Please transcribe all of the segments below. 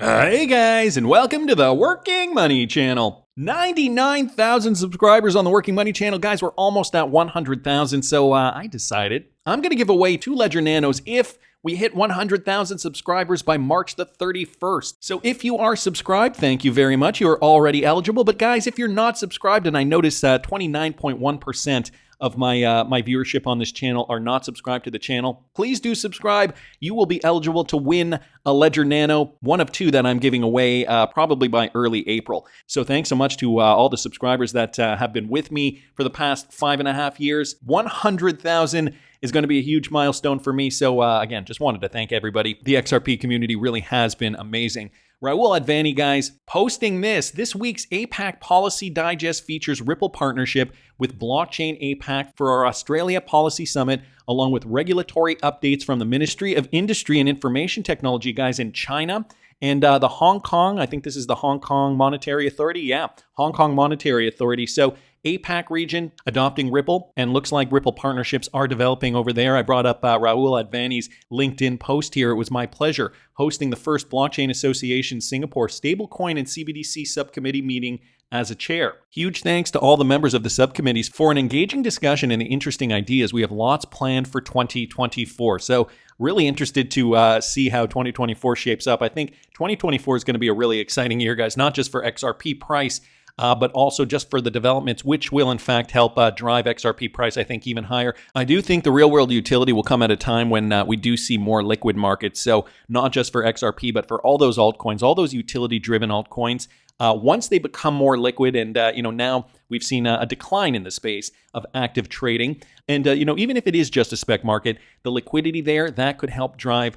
Hey guys, and welcome to the Working Money Channel. 99,000 subscribers on the Working Money Channel. Guys, we're almost at 100,000, so I decided I'm going to give away 2 Ledger Nanos if we hit 100,000 subscribers by March the 31st. So if you are subscribed, thank you very much. You are already eligible. But guys, if you're not subscribed, and I notice 29.1% of my viewership on this channel are not subscribed to the channel, please do subscribe. You will be eligible to win a Ledger Nano, one of 2 that I'm giving away probably by early April. So thanks so much to all the subscribers that have been with me for the past 5.5 years. 100,000 is going to be a huge milestone for me. So again, just wanted to thank everybody. The XRP community really has been amazing. Raul Advani, guys, posting this week's APAC Policy Digest features Ripple partnership with Blockchain APAC for our Australia Policy Summit, along with regulatory updates from the Ministry of Industry and Information Technology, guys, in China. And the Hong Kong, I think this is the Hong Kong Monetary Authority. Yeah, Hong Kong Monetary Authority. So APAC region adopting Ripple, and looks like Ripple partnerships are developing over there. I brought up Raul Advani's LinkedIn post here. It was my pleasure hosting the first Blockchain Association Singapore Stablecoin and CBDC subcommittee meeting as a chair. Huge thanks to all the members of the subcommittees for an engaging discussion and interesting ideas. We have lots planned for 2024. So really interested to see how 2024 shapes up. I think 2024 is going to be a really exciting year, guys, not just for XRP price, but also just for the developments, which will in fact help drive XRP price, I think, even higher. I do think the real world utility will come at a time when we do see more liquid markets. So not just for XRP, but for all those altcoins, all those utility-driven altcoins. Once they become more liquid, and now we've seen a decline in the space of active trading. And even if it is just a spec market, the liquidity there, that could help drive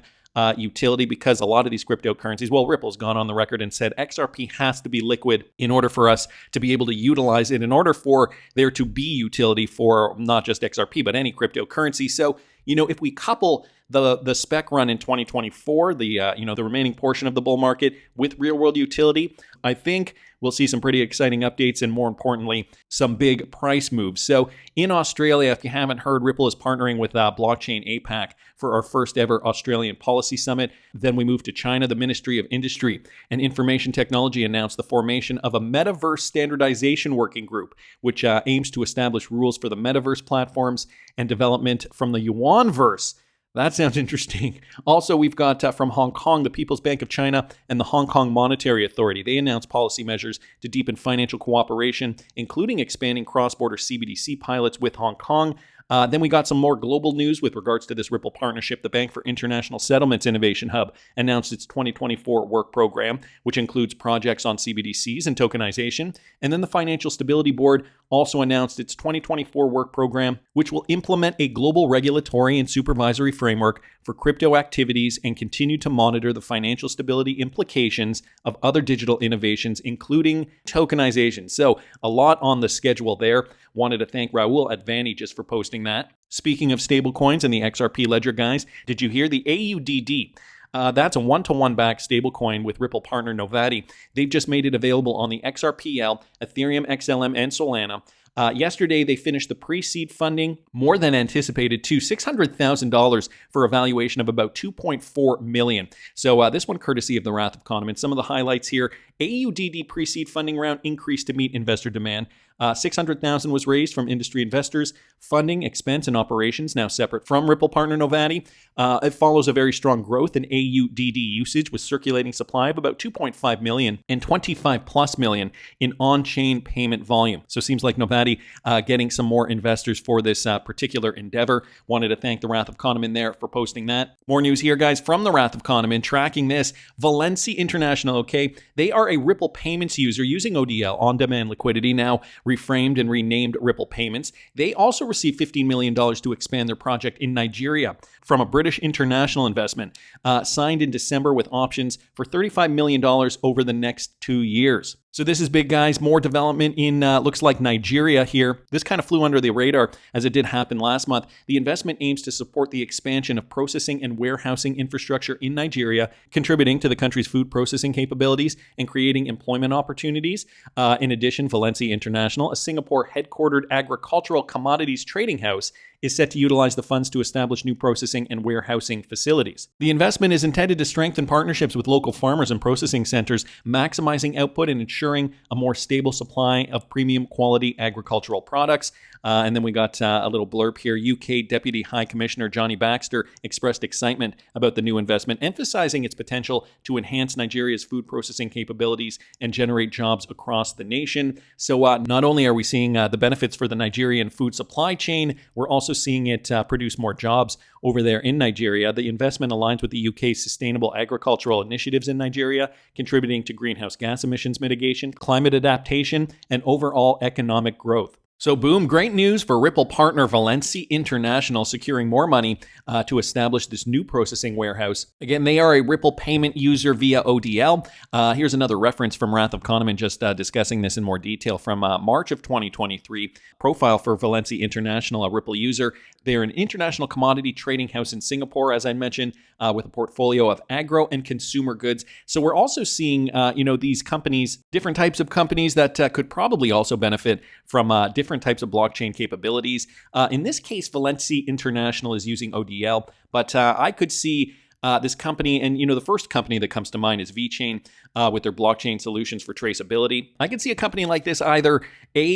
utility, because a lot of these cryptocurrencies, well, Ripple's gone on the record and said XRP has to be liquid in order for us to be able to utilize it, in order for there to be utility for not just XRP, but any cryptocurrency. So, if we couple the spec run in 2024, the remaining portion of the bull market with real world utility, I think we'll see some pretty exciting updates, and more importantly, some big price moves. So in Australia, if you haven't heard, Ripple is partnering with Blockchain APAC for our first ever Australian Policy Summit. Then we move to China. The Ministry of Industry and Information Technology announced the formation of a Metaverse Standardization Working Group, which aims to establish rules for the Metaverse platforms and development from the Yuanverse. That sounds interesting. Also, we've got from Hong Kong, the People's Bank of China and the Hong Kong Monetary Authority. They announced policy measures to deepen financial cooperation, including expanding cross-border CBDC pilots with Hong Kong. Then we got some more global news with regards to this Ripple partnership. The Bank for International Settlements Innovation Hub announced its 2024 work program, which includes projects on CBDCs and tokenization. And then the Financial Stability Board also announced its 2024 work program, which will implement a global regulatory and supervisory framework for crypto activities and continue to monitor the financial stability implications of other digital innovations, including tokenization. So a lot on the schedule there. Wanted to thank Raul Advani just for posting that. Speaking of stablecoins and the XRP ledger, guys, did you hear the AUDD? That's a one-to-one backed stablecoin with Ripple partner Novati. They've just made it available on the XRPL, Ethereum, XLM, and Solana. Yesterday, they finished the pre-seed funding, more than anticipated, to $600,000 for a valuation of about $2.4 million. So this one courtesy of the Wrath of Kahneman. Some of the highlights here: AUDD pre-seed funding round increased to meet investor demand. $600,000 was raised from industry investors. Funding, expense, and operations now separate from Ripple partner Novati. It follows a very strong growth in AUDD usage, with circulating supply of about 2.5 million and 25 plus million in on-chain payment volume. So it seems like Novati getting some more investors for this particular endeavor. Wanted to thank the Wrath of Kahneman there for posting that. More news here, guys, from the Wrath of Kahneman, tracking this. Valencia International, okay, they are a Ripple payments user using ODL, on-demand liquidity, now reframed and renamed Ripple Payments. They also received $15 million to expand their project in Nigeria from a British international investment, signed in December with options for $35 million over the next 2 years. So this is big, guys. More development in, looks like Nigeria here. This kind of flew under the radar as it did happen last month. The investment aims to support the expansion of processing and warehousing infrastructure in Nigeria, contributing to the country's food processing capabilities and creating employment opportunities. In addition, Valencia International, a Singapore-headquartered agricultural commodities trading house, is set to utilize the funds to establish new processing and warehousing facilities. The investment is intended to strengthen partnerships with local farmers and processing centers, maximizing output and ensuring a more stable supply of premium quality agricultural products. And then we got a little blurb here. UK Deputy High Commissioner Johnny Baxter expressed excitement about the new investment, emphasizing its potential to enhance Nigeria's food processing capabilities and generate jobs across the nation. So not only are we seeing the benefits for the Nigerian food supply chain, we're also seeing it produce more jobs over there in Nigeria. The investment aligns with the UK's sustainable agricultural initiatives in Nigeria, contributing to greenhouse gas emissions mitigation, climate adaptation, and overall economic growth. So boom, great news for Ripple partner Valencia International securing more money to establish this new processing warehouse. Again, they are a Ripple payment user via ODL. Here's another reference from Wrath of Kahneman just discussing this in more detail from March of 2023. Profile for Valencia International, a Ripple user. They're an international commodity trading house in Singapore, as I mentioned, with a portfolio of agro and consumer goods. So we're also seeing, these companies, different types of companies that could probably also benefit from different types of blockchain capabilities. In this case, Valencia International is using ODL, but I could see this company, and the first company that comes to mind is VeChain with their blockchain solutions for traceability. I could see a company like this either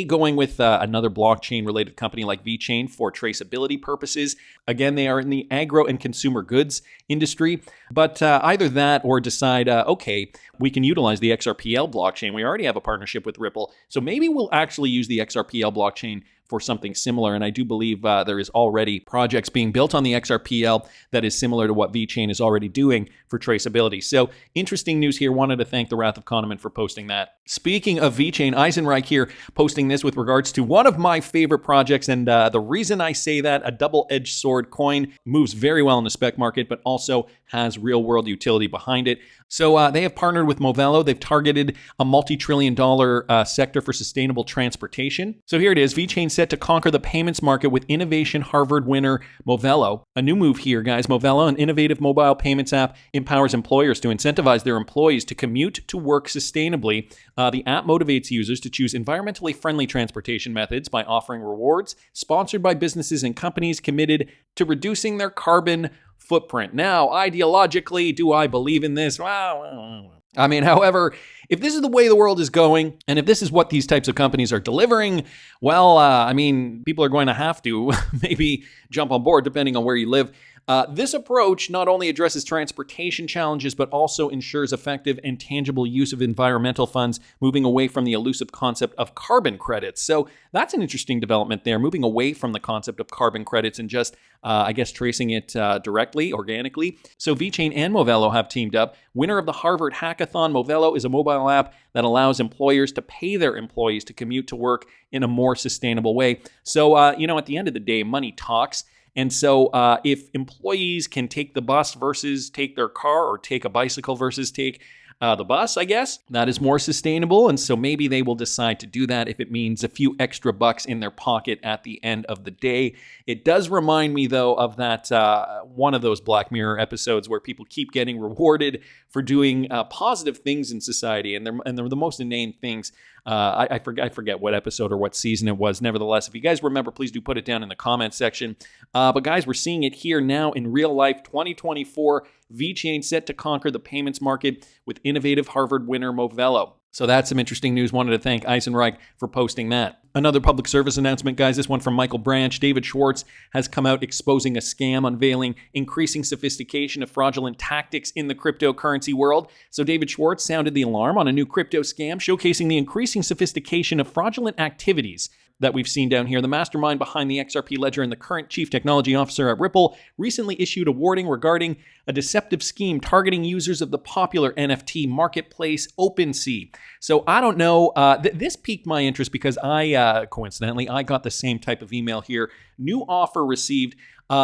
going with another blockchain-related company like VeChain for traceability purposes. Again, they are in the agro and consumer goods industry, but either that or decide, okay, we can utilize the XRPL blockchain. We already have a partnership with Ripple, so maybe we'll actually use the XRPL blockchain for something similar. And I do believe there is already projects being built on the XRPL that is similar to what VeChain is already doing for traceability. So interesting news here. Wanted to thank the Wrath of Kahneman for posting that. Speaking of VeChain, Eisenreich here posting this with regards to one of my favorite projects. And the reason I say that, a double-edged sword coin, moves very well in the spec market, but also has real-world utility behind it. So they have partnered with Movelo. They've targeted a multi-trillion-dollar sector for sustainable transportation. So here it is. VeChain set to conquer the payments market with innovation Harvard winner Movelo. A new move here, guys. Movelo, an innovative mobile payments app, empowers employers to incentivize their employees to commute to work sustainably. The app motivates users to choose environmentally friendly transportation methods by offering rewards sponsored by businesses and companies committed to reducing their carbon footprint. Now, ideologically, do I believe in this? However, if this is the way the world is going, and if this is what these types of companies are delivering, people are going to have to maybe jump on board depending on where you live. This approach not only addresses transportation challenges, but also ensures effective and tangible use of environmental funds, moving away from the elusive concept of carbon credits. So that's an interesting development there, moving away from the concept of carbon credits and just, tracing it directly, organically. So VeChain and Movelo have teamed up. Winner of the Harvard Hackathon, Movelo is a mobile app that allows employers to pay their employees to commute to work in a more sustainable way. So, at the end of the day, money talks. And so if employees can take the bus versus take their car, or take a bicycle versus take the bus, I guess, that is more sustainable. And so maybe they will decide to do that if it means a few extra bucks in their pocket at the end of the day. It does remind me, though, of that one of those Black Mirror episodes where people keep getting rewarded for doing positive things in society. And they're the most inane things. I forget what episode or what season it was. Nevertheless, if you guys remember, please do put it down in the comment section. But guys, we're seeing it here now in real life. 2024, VeChain set to conquer the payments market with innovative Harvard winner Movelo. So that's some interesting news. Wanted to thank Eisenreich for posting that. Another public service announcement, guys, this one from Michael Branch. David Schwartz has come out exposing a scam, unveiling increasing sophistication of fraudulent tactics in the cryptocurrency world. So David Schwartz sounded the alarm on a new crypto scam, showcasing the increasing sophistication of fraudulent activities that we've seen down here. The mastermind behind the XRP ledger and the current chief technology officer at Ripple recently issued a warning regarding a deceptive scheme targeting users of the popular NFT marketplace OpenSea. So I don't know. This piqued my interest because coincidentally, I got the same type of email here. New offer received.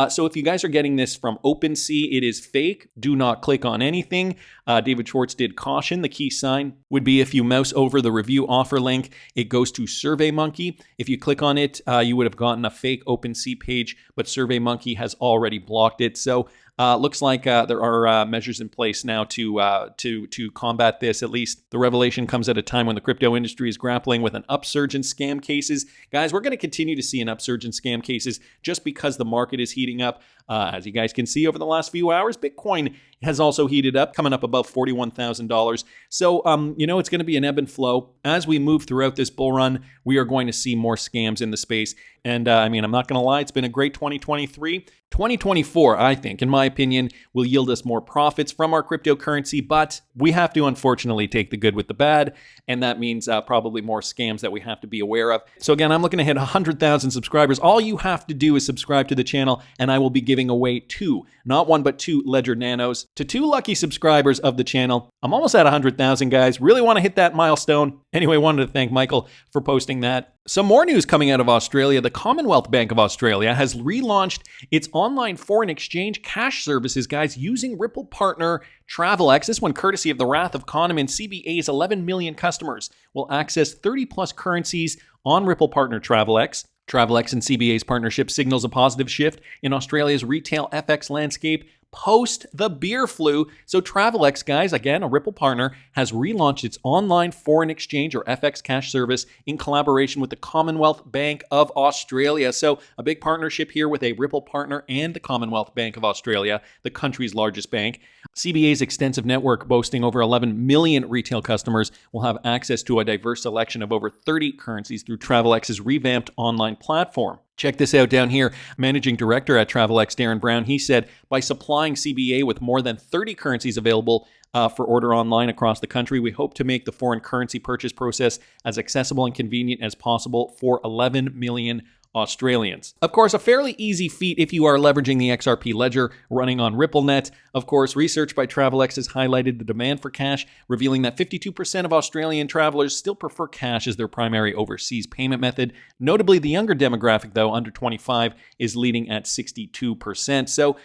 So if you guys are getting this from OpenSea, it is fake. Do not click on anything. David Schwartz did caution. The key sign would be if you mouse over the review offer link, it goes to SurveyMonkey. If you click on it, you would have gotten a fake OpenSea page, but SurveyMonkey has already blocked it. So Looks like there are measures in place now to combat this. At least the revelation comes at a time when the crypto industry is grappling with an upsurge in scam cases. Guys, we're going to continue to see an upsurge in scam cases just because the market is heating up. As you guys can see over the last few hours, Bitcoin has also heated up, coming up above $41,000. So, it's going to be an ebb and flow. As we move throughout this bull run, we are going to see more scams in the space. And I'm not going to lie, it's been a great 2023. 2024, I think, in my opinion, will yield us more profits from our cryptocurrency, but we have to unfortunately take the good with the bad, and that means probably more scams that we have to be aware of. So again, I'm looking to hit 100,000 subscribers. All you have to do is subscribe to the channel, and I will be giving away not one, but two Ledger Nanos to 2 lucky subscribers of the channel. I'm almost at 100,000, guys. Really want to hit that milestone. Anyway, wanted to thank Michael for posting that. Some more news coming out of Australia. The Commonwealth Bank of Australia has relaunched its online foreign exchange cash services, guys, using Ripple partner Travelex. This one courtesy of the Wrath of Kahneman. CBA's 11 million customers will access 30-plus currencies on Ripple partner Travelex. Travelex and CBA's partnership signals a positive shift in Australia's retail FX landscape post the beer flu. So Travelex, guys, again, a Ripple partner, has relaunched its online foreign exchange or FX cash service in collaboration with the Commonwealth Bank of Australia. So a big partnership here with a Ripple partner and the Commonwealth Bank of Australia, the country's largest bank. CBA's extensive network, boasting over 11 million retail customers, will have access to a diverse selection of over 30 currencies through Travelex's revamped online platform. Check this out down here. Managing Director at Travelex, Darren Brown, he said, by supplying CBA with more than 30 currencies available for order online across the country, we hope to make the foreign currency purchase process as accessible and convenient as possible for 11 million Australians. Of course, a fairly easy feat if you are leveraging the XRP ledger running on RippleNet. Of course, research by Travelex has highlighted the demand for cash, revealing that 52% of Australian travelers still prefer cash as their primary overseas payment method. Notably, the younger demographic, though, under 25, is leading at 62%. So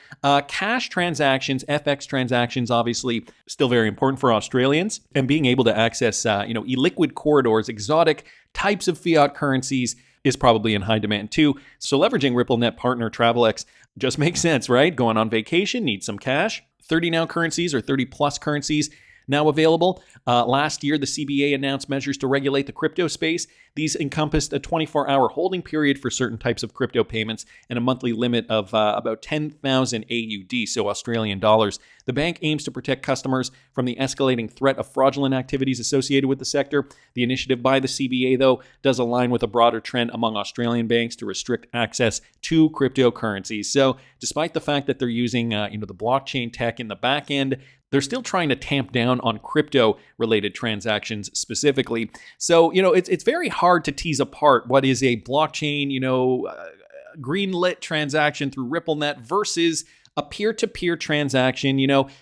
cash transactions, FX transactions, obviously still very important for Australians, and being able to access illiquid corridors, exotic types of fiat currencies, is probably in high demand too. So leveraging RippleNet partner Travelex just makes sense, right? Going on vacation, need some cash. 30 now currencies or 30 plus currencies now available. Last year, the CBA announced measures to regulate the crypto space. These encompassed a 24-hour holding period for certain types of crypto payments and a monthly limit of about 10,000 AUD, so Australian dollars. The bank aims to protect customers from the escalating threat of fraudulent activities associated with the sector. The initiative by the CBA, though, does align with a broader trend among Australian banks to restrict access to cryptocurrencies. So despite the fact that they're using the blockchain tech in the back end, they're still trying to tamp down on crypto-related transactions specifically. So, it's very hard to tease apart what is a blockchain, green-lit transaction through RippleNet versus a peer-to-peer transaction.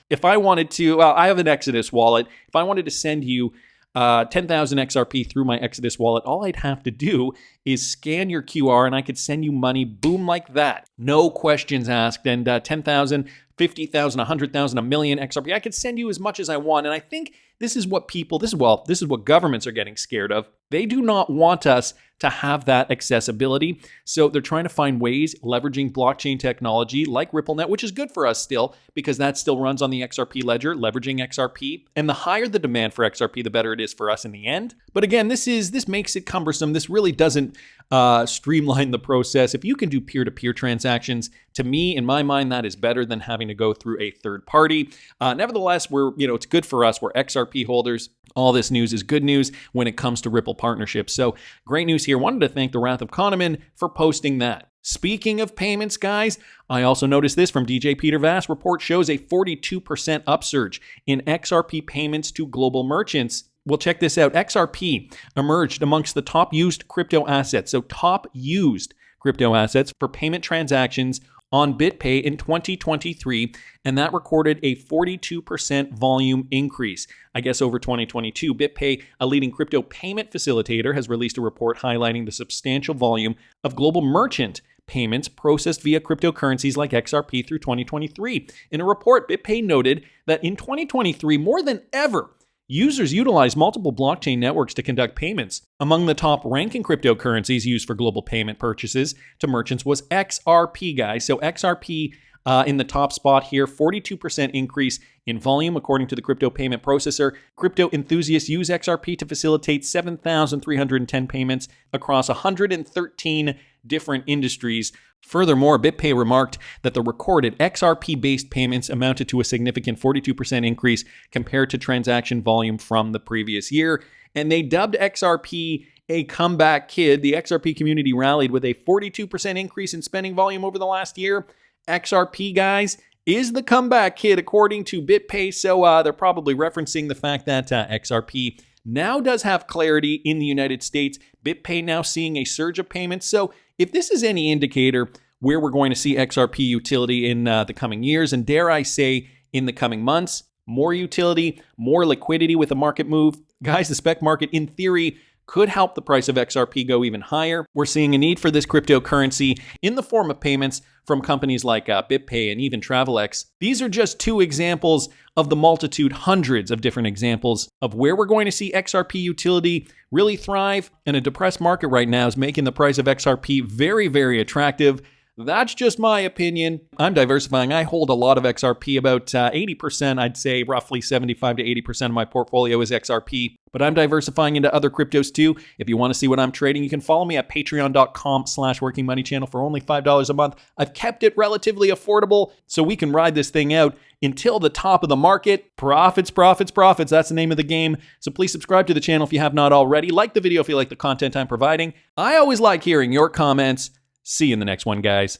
If I wanted to, I have an Exodus wallet. If I wanted to send you 10,000 XRP through my Exodus wallet, all I'd have to do is scan your QR and I could send you money, boom, like that. No questions asked. And 10,000, 50,000, 100,000, a million XRP, I could send you as much as I want. And I think this is what this is what governments are getting scared of. They do not want us to have that accessibility. So they're trying to find ways, leveraging blockchain technology like RippleNet, which is good for us still, because that still runs on the XRP ledger, leveraging XRP. And the higher the demand for XRP, the better it is for us in the end. But again, this makes it cumbersome. This really doesn't streamline the process. If you can do peer-to-peer transactions, to me, in my mind, that is better than having to go through a third party. Nevertheless, it's good for us. We're XRP holders. All this news is good news when it comes to Ripple partnerships. So great news here. Wanted to thank the Wrath of Kahneman for posting that. Speaking of payments, guys, I also noticed this from DJ Peter Vass. Report shows a 42% upsurge in XRP payments to global merchants. Well, check this out. XRP emerged amongst the top used crypto assets. So top used crypto assets for payment transactions on Bitpay in 2023, and that recorded a 42% volume increase. I guess over 2022, Bitpay, a leading crypto payment facilitator, has released a report highlighting the substantial volume of global merchant payments processed via cryptocurrencies like XRP through 2023. In a report, Bitpay noted that in 2023, more than ever, users utilize multiple blockchain networks to conduct payments. Among the top ranking cryptocurrencies used for global payment purchases to merchants was XRP, guys. So XRP in the top spot here, 42% increase in volume according to the crypto payment processor. Crypto enthusiasts use XRP to facilitate 7,310 payments across 113 different industries. Furthermore, BitPay remarked that the recorded XRP-based payments amounted to a significant 42% increase compared to transaction volume from the previous year. And they dubbed XRP a comeback kid. The XRP community rallied with a 42% increase in spending volume over the last year. XRP, guys, is the comeback kid according to BitPay. So they're probably referencing the fact that XRP now does have clarity in the United States. BitPay now seeing a surge of payments. So if this is any indicator where we're going to see XRP utility in the coming years, and dare I say in the coming months, more utility, more liquidity with a market move, guys, the spec market in theory could help the price of XRP go even higher. We're seeing a need for this cryptocurrency in the form of payments from companies like Bitpay and even Travelex. These are just two examples of the multitude, hundreds of different examples of where we're going to see XRP utility really thrive. And a depressed market right now is making the price of XRP very, very attractive. That's just my opinion. I'm diversifying. I hold a lot of XRP, about 80%, I'd say roughly 75 to 80% of my portfolio is XRP. But I'm diversifying into other cryptos too. If you want to see what I'm trading, you can follow me at patreon.com/workingmoneychannel for only $5 a month. I've kept it relatively affordable so we can ride this thing out until the top of the market. Profits, profits, profits. That's the name of the game. So please subscribe to the channel if you have not already. Like the video if you like the content I'm providing. I always like hearing your comments. See you in the next one, guys.